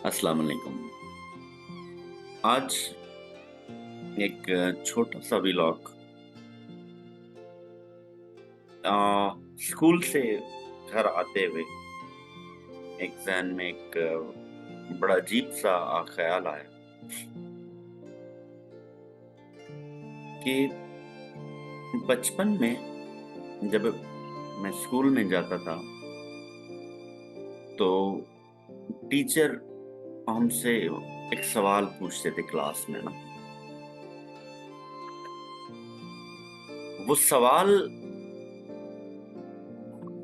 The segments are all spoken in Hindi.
अस्सलाम वालेकुम। आज एक छोटा सा व्लॉग अ, स्कूल से घर आते हुए एक ज़हन में एक बड़ा अजीब सा ख्याल आया कि बचपन में जब मैं स्कूल में जाता था तो टीचर हमसे एक सवाल पूछते थे क्लास में ना। वो सवाल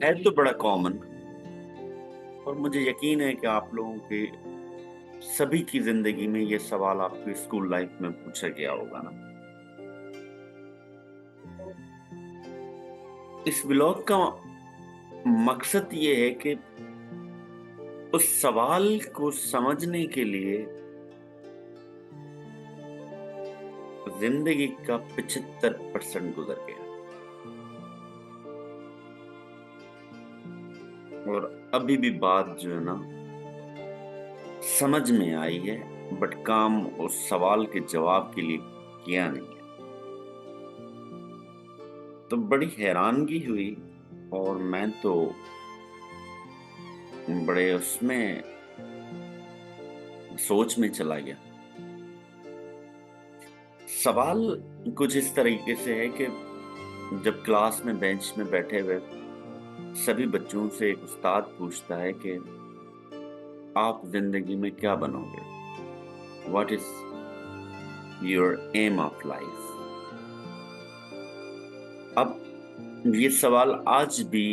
है तो बड़ा कॉमन और मुझे यकीन है कि आप लोगों के सभी की जिंदगी में ये सवाल आपकी स्कूल लाइफ में पूछा गया होगा ना। इस ब्लॉग का मकसद ये है कि उस सवाल को समझने के लिए जिंदगी का 75% गुजर गया और अभी भी बात जो है ना समझ में आई है, बट काम उस सवाल के जवाब के लिए किया नहीं है। तो बड़ी हैरानगी हुई और मैं तो बड़े उसमें सोच में चला गया। सवाल कुछ इस तरीके से है कि जब क्लास में बेंच में बैठे हुए सभी बच्चों से एक उस्ताद पूछता है कि आप जिंदगी में क्या बनोगे, what is your aim of life. अब ये सवाल आज भी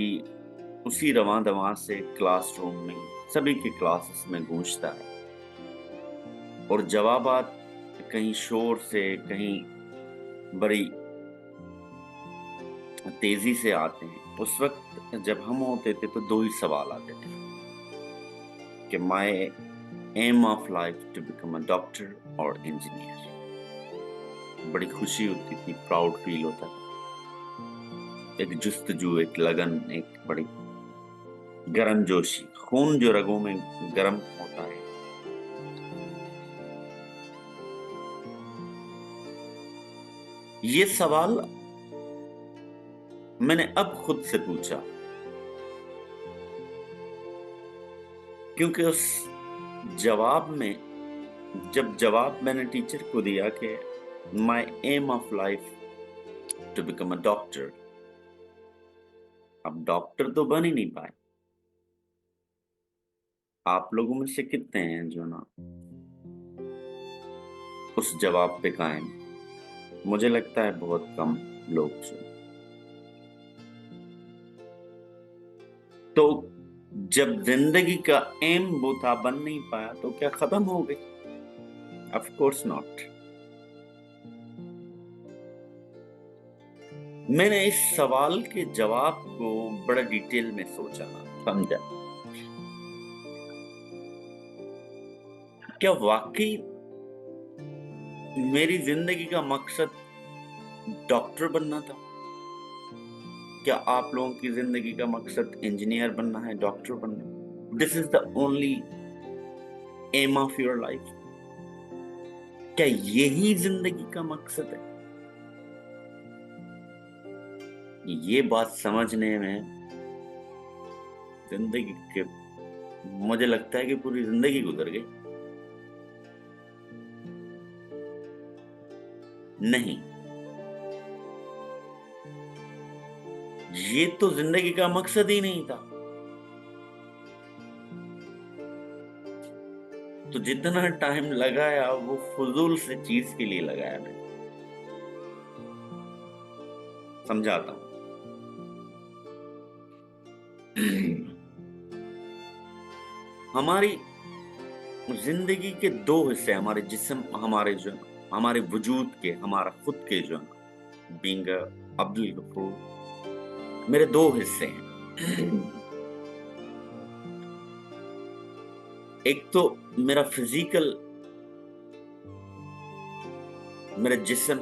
उसी रवां दवां से क्लासरूम में सभी के क्लासेस में गूंजता है और जवाबात कहीं शोर से कहीं बड़ी तेजी से आते हैं। उस वक्त जब हम होते थे तो दो ही सवाल आते थे कि my aim of life to become a doctor और इंजीनियर। बड़ी खुशी होती थी, प्राउड फील होता था, एक जुस्तजू, एक लगन, एक बड़ी गर्मजोशी, खून जो रगों में गर्म होता है। ये सवाल मैंने अब खुद से पूछा क्योंकि उस जवाब में जब जवाब मैंने टीचर को दिया कि my aim of life to become a doctor, अब डॉक्टर तो बन ही नहीं पाए। आप लोगों में से कितने हैं जो ना उस जवाब पे कायम। मुझे लगता है बहुत कम लोग जो। तो जब जिंदगी का एम वो था बन नहीं पाया तो क्या खत्म हो गई? Of course not. मैंने इस सवाल के जवाब को बड़ा डिटेल में सोचा, समझा। क्या वाकई मेरी जिंदगी का मकसद डॉक्टर बनना था? क्या आप लोगों की जिंदगी का मकसद इंजीनियर बनना है, डॉक्टर बनना? This is the only aim of your life? क्या यही जिंदगी का मकसद है? ये बात समझने में जिंदगी के मुझे लगता है कि पूरी जिंदगी गुजर गई। नहीं, ये तो जिंदगी का मकसद ही नहीं था। तो जितना टाइम लगाया वो फजूल से चीज के लिए लगाया। मैं समझाता हूं। हमारी जिंदगी के दो हिस्से, हमारे जिस्म, हमारे जो हमारे वजूद के, हमारा खुद के जो बीइंग अब्दुल गफूर, मेरे दो हिस्से हैं। एक तो मेरा फिजिकल, मेरा जिस्म,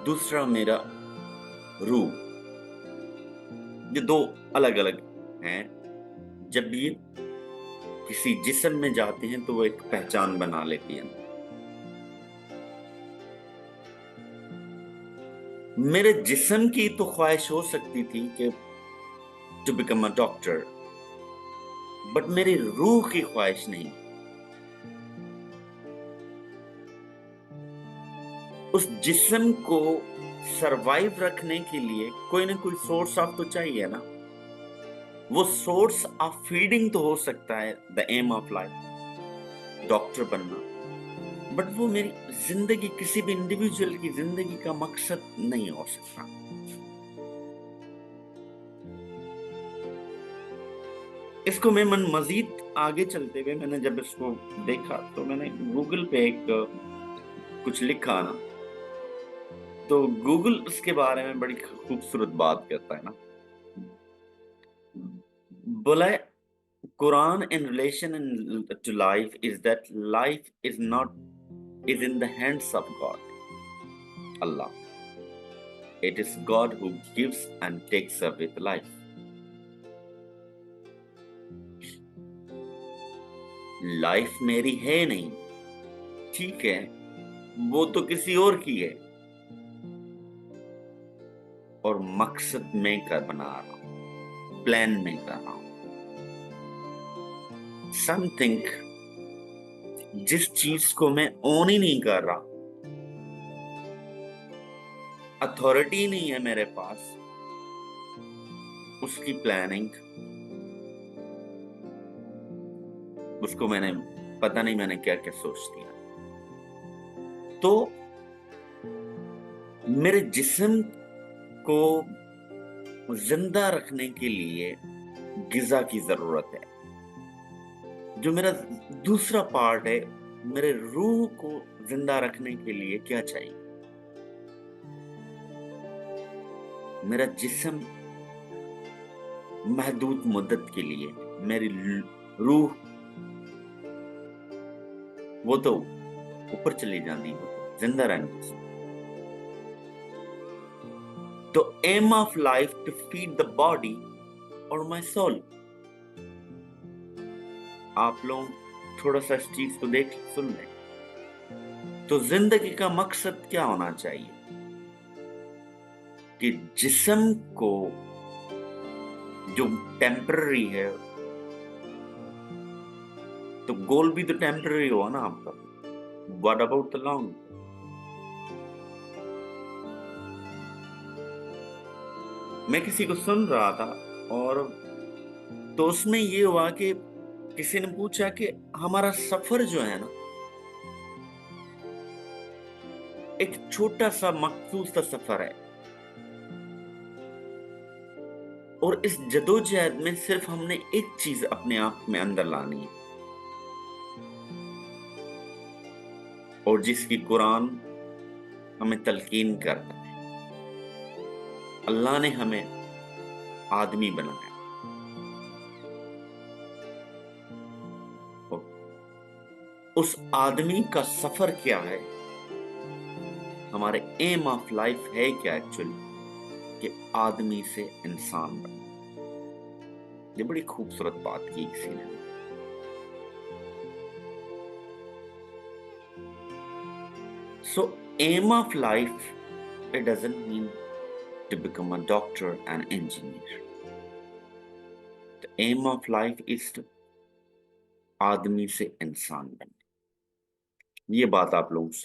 दूसरा मेरा रूह। ये दो अलग अलग हैं। जब ये किसी जिस्म में जाते हैं तो वो एक पहचान बना लेती है। मेरे जिस्म की तो ख्वाहिश हो सकती थी कि to become a doctor, but मेरी रूह की ख्वाहिश नहीं। उस जिस्म को सरवाइव रखने के लिए कोई ना कोई सोर्स ऑफ तो चाहिए ना। वो सोर्स ऑफ फीडिंग तो हो सकता है the aim of life, doctor बनना, बट वो मेरी जिंदगी, किसी भी इंडिविजुअल की जिंदगी का मकसद नहीं हो सकता। इसको मैं मन मजीद आगे चलते हुए मैंने जब इसको देखा तो मैंने गूगल पे एक कुछ लिखा ना, तो गूगल उसके बारे में बड़ी खूबसूरत बात कहता है ना। बोला है, Quran in relation to life is that life is in the hands of God, Allah. It is God who gives and takes away the life. Life मेरी है नहीं, ठीक है, वो तो किसी और की है, और मकसद मैं कर बना रहा हूं, प्लान में कर रहा हूं। समथिंग जिस चीज को मैं ओन ही नहीं कर रहा, अथॉरिटी नहीं है मेरे पास, उसकी प्लानिंग, उसको मैंने पता नहीं मैंने क्या क्या सोच दिया। तो मेरे जिस्म को जिंदा रखने के लिए गिजा की जरूरत है। जो मेरा दूसरा पार्ट है, मेरे रूह को जिंदा रखने के लिए क्या चाहिए? मेरा जिस्म महदूद मुद्दत के लिए, मेरी रूह वो तो ऊपर चली जाती है, जिंदा रहने से। तो aim of life to feed the body और माई सोल। आप लोग थोड़ा सा इस चीज को देख सुन लें। तो जिंदगी का मकसद क्या होना चाहिए? कि जिस्म को जो टेम्पररी है, तो गोल भी तो टेम्पररी हुआ ना आपका। What about the long? मैं किसी को सुन रहा था, और तो उसमें ये हुआ कि किसी ने पूछा कि हमारा सफर जो है ना, एक छोटा सा मखसूस सा सफर है, और इस जदोजहद में सिर्फ हमने एक चीज अपने आप में अंदर लानी है, और जिसकी कुरान हमें तलकीन करता है। अल्लाह ने हमें आदमी बनाया, और उस आदमी का सफर क्या है, हमारे एम ऑफ लाइफ है क्या एक्चुअली, कि आदमी से इंसान बने। ये बड़ी खूबसूरत बात की किसी ने। So aim of life, it doesn't mean to become a doctor and engineer. The aim of life is to आदमी से इंसान बनना। ये बात आप लोगों से